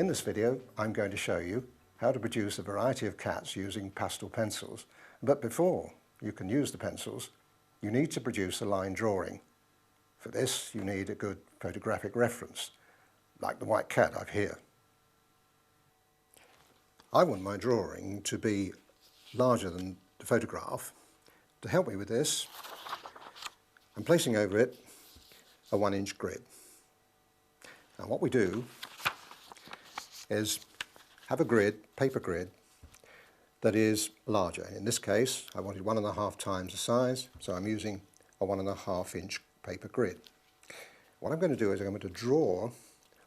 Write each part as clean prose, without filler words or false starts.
In this video, I'm going to show you how to produce a variety of cats using pastel pencils. But before you can use the pencils, you need to produce a line drawing. For this, you need a good photographic reference, like the white cat I've here. I want my drawing to be larger than the photograph. To help me with this, I'm placing over it a 1-inch grid. Now what we do is have a grid, paper grid, that is larger. In this case, I wanted 1.5 times the size, so I'm using a 1.5-inch paper grid. What I'm going to do is I'm going to draw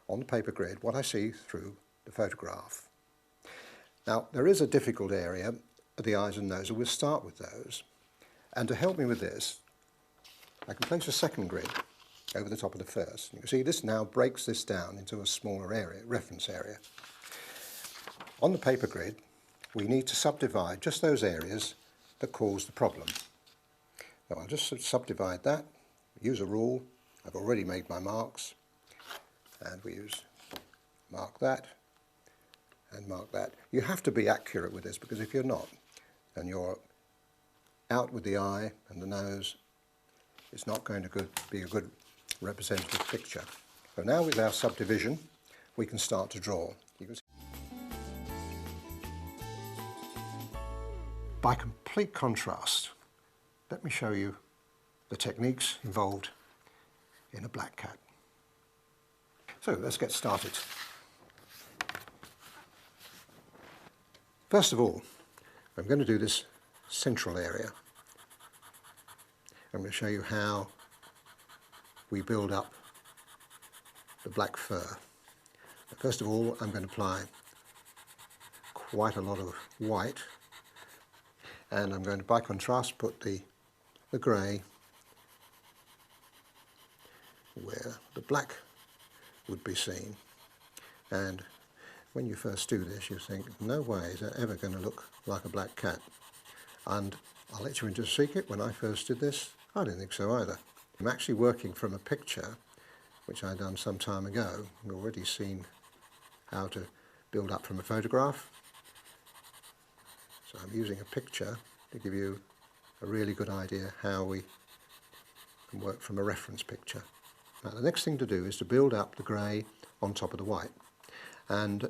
on the paper grid what I see through the photograph. Now, there is a difficult area, the eyes and nose, and we'll start with those. And to help me with this, I can place a second grid over the top of the first. You can see this now breaks this down into a smaller area, reference area. On the paper grid, we need to subdivide just those areas that cause the problem. Now I'll just subdivide that, use a rule. I've already made my marks, and we use mark that and mark that. You have to be accurate with this, because if you're not, and you're out with the eye and the nose, it's not going to be a good representative picture. So now with our subdivision, we can start to draw. You can see. By complete contrast, let me show you the techniques involved in a black cat. So let's get started. First of all, I'm going to do this central area. I'm going to show you how we build up the black fur. First of all, I'm going to apply quite a lot of white, and I'm going to, by contrast, put the grey where the black would be seen. And when you first do this, you think, no way is that ever going to look like a black cat. And I'll let you into a secret, when I first did this, I didn't think so either. I'm actually working from a picture which I'd done some time ago. You've already seen how to build up from a photograph. So I'm using a picture to give you a really good idea how we can work from a reference picture. Now the next thing to do is to build up the grey on top of the white. And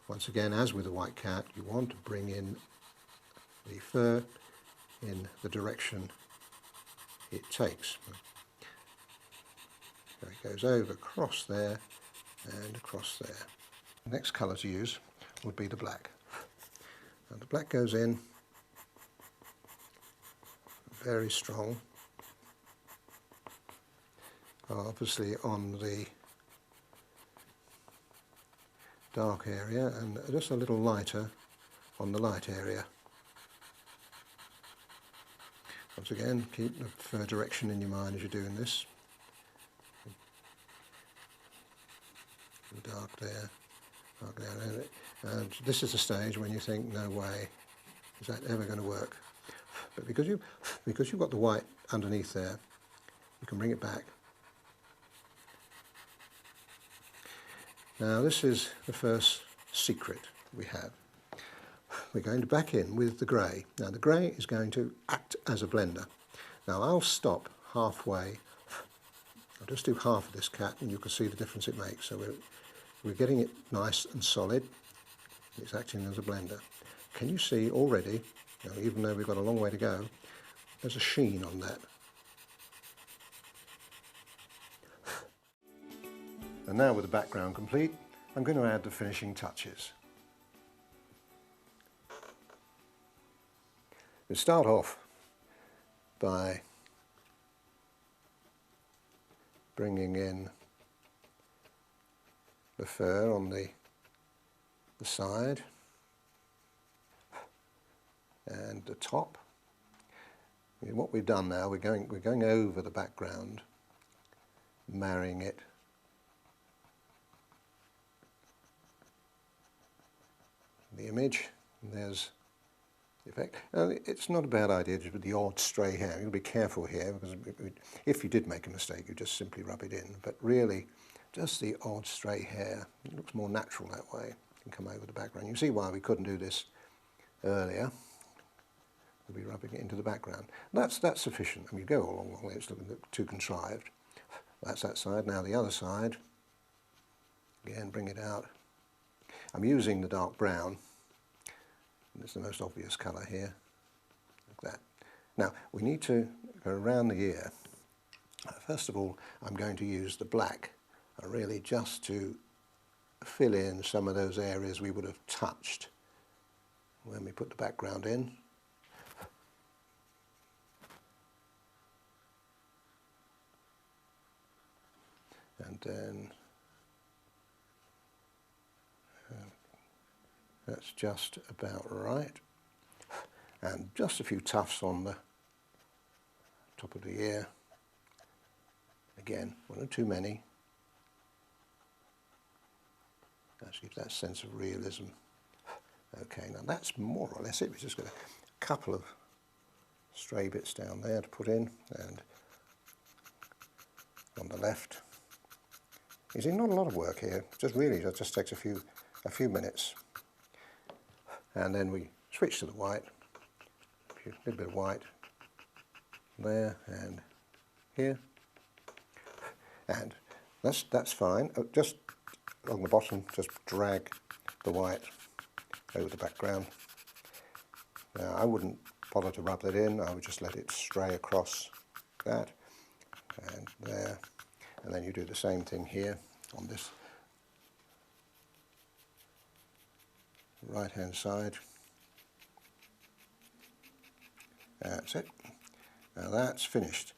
once again, as with the white cat, you want to bring in the fur in the direction it takes. So it goes over, across there, and across there. The next colour to use would be the black. And the black goes in very strong, obviously on the dark area, and just a little lighter on the light area. Once again, keep the fur direction in your mind as you're doing this. Dark there, dark there. And this is a stage when you think, no way, is that ever going to work? But because you've got the white underneath there, you can bring it back. Now this is the first secret we have. We're going to back in with the grey. Now the grey is going to act as a blender. Now I'll stop halfway. I'll just do half of this cat and you can see the difference it makes. So we're getting it nice and solid. It's acting as a blender. Can you see already, even though we've got a long way to go, there's a sheen on that. And now with the background complete, I'm going to add the finishing touches. We start off by bringing in the fur on the side and the top. What we've done now, we're going over the background, marrying it the image, and there's the effect. Now, it's not a bad idea to do the odd stray hair. You'll be careful here, because if you did make a mistake, you just simply rub it in. But really, just the odd stray hair. It looks more natural that way. It can come over the background. You see why we couldn't do this earlier. We'll be rubbing it into the background. That's sufficient. I mean, you go all along the way, it's looking too contrived. That's that side. Now the other side. Again, bring it out. I'm using the dark brown. It's the most obvious colour here, like that. Now, we need to go around the ear. First of all, I'm going to use the black, really just to fill in some of those areas we would have touched when we put the background in. And then that's just about right. And just a few tufts on the top of the ear. Again, not too many. That gives that sense of realism. Okay, now that's more or less it. We've just got a couple of stray bits down there to put in, and on the left. You see, not a lot of work here. It just takes a few minutes. And then we switch to the white. A little bit of white there and here. And that's fine. Just along the bottom, just drag the white over the background. Now, I wouldn't bother to rub that in. I would just let it stray across that and there. And then you do the same thing here on this right-hand side. That's it. Now that's finished.